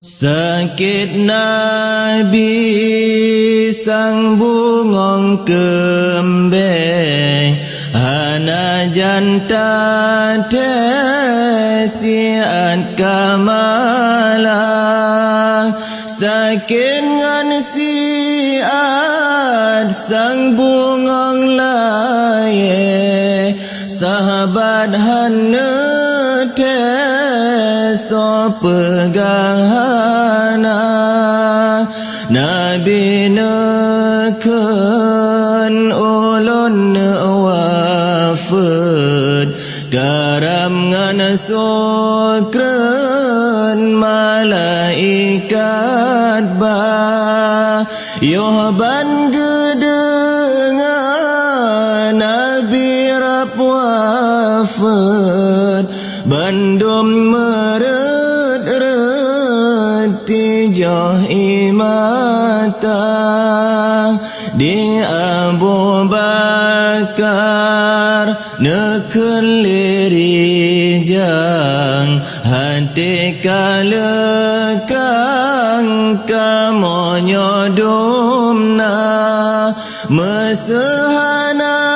Sakit Nabi sang bungong kembang hana janta tesiat kamala sakit ngan siat sang bungong laye sahabat hana teso pegahana Nabi neken ulun wafud garam ngan sukren malaikat ba yohban gedengan Nabi rap wafud bandum meret-reti joh imata di Abu Bakar neken lirijang hati kalekang kamonyodumna mesehana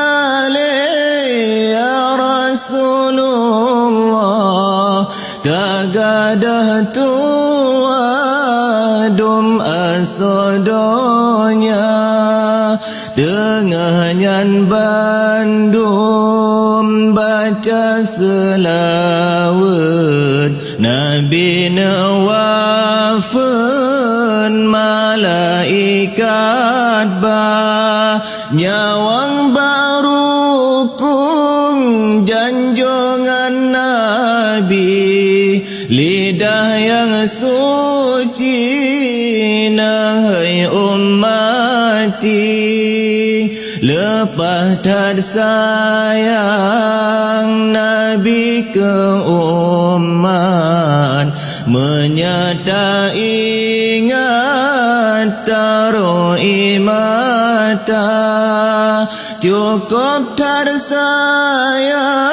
ya Rasulullah kagadah tua dum asodonya dengannya bandum baca selawat Nabi nawafun malaikat ba nyawang baru kung janjongan Nabi lidah yang suci nahai ummati lepas tad sayang Nabi ke umat menyata ingat taruh imata cukup tad sayang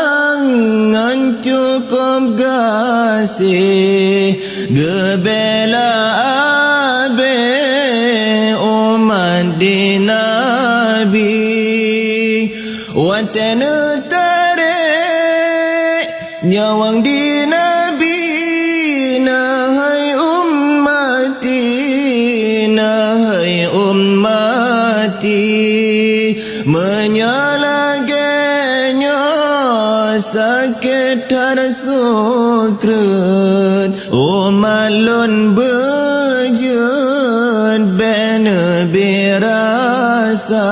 cukup gasih gebela abe umat di Nabi watana tarik nyawang di Nabi nahai ummati menyalagenya sakit tersukret umalun bejut bena birasa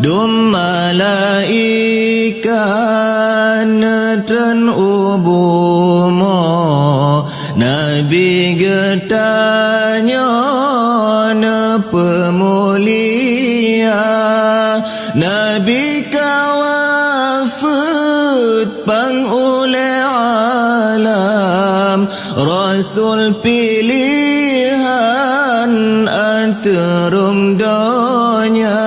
dum malaikat netren ubumo Nabi getanya na pemulia Nabi kawafut pang ule alam Rasul pilihan anterum donya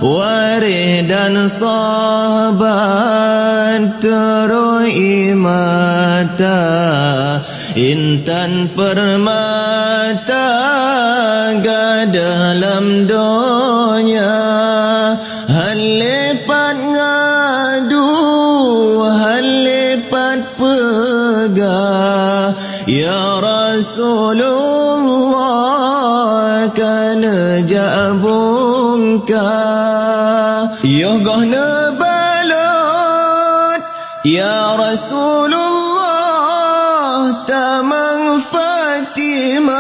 warid dan sahabat teroi mata intan permata dalam donya halipat ngadu halipat pegah ya Rasulullah kana jabungka ya gahna balot ya Rasulullah tamang Fatimah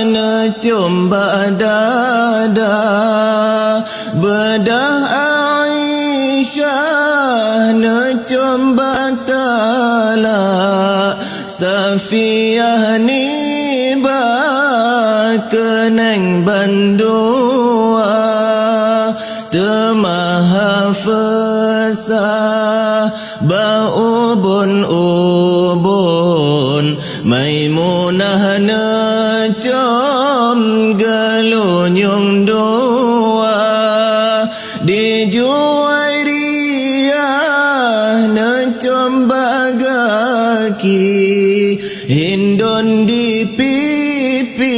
na cumba dada bedah Aisyah na cumba tala Safiyah ni keneng bandua temaha fesa ba ubun Maimunah na ngecom gelunyung dua di Juwairiyah ngecom bagaki hindun di pipi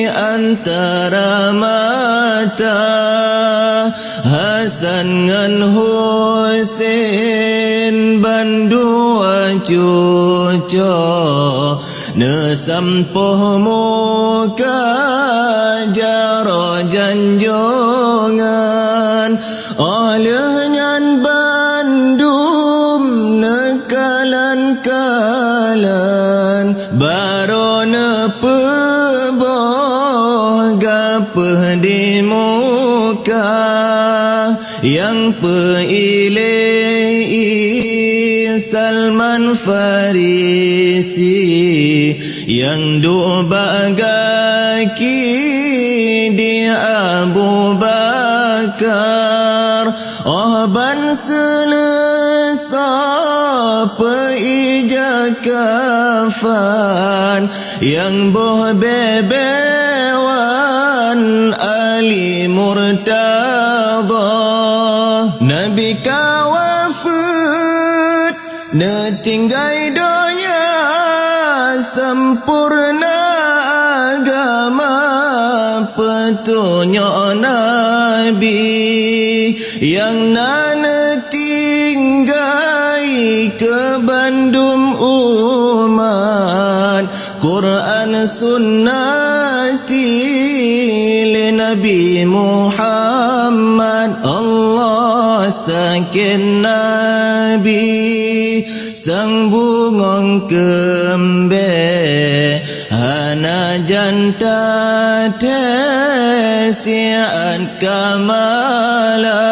antara mata Hasan ngan Husain bandua cucu ne sampuh muka jaro janjongan oleh nyan bandum nekalan-kalan baru ne peboh gapeh di muka yang peilei Salman Farisi yang bagaki di Abu Bakar ban selesa peija kafan yang boh bebewan Ali Murtada Nabi kawafat netinggai donya sempurna agama petunjuk Nabi yang nana tinggai ke bandum umat Quran sunnati li Nabi Muhammad Allah sakin Nabi sang bungong kembe hana janta tesian kamala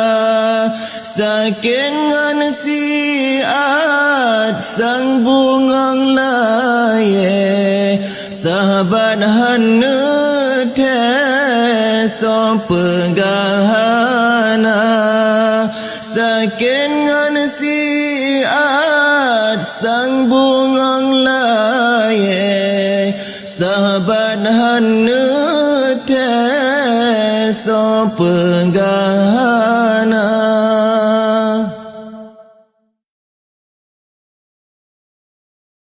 sakin ngan siat sang bungong laye sahabat hana teso pegahana sakin ngan siat sang bungong laye sahabat hana teso pegahana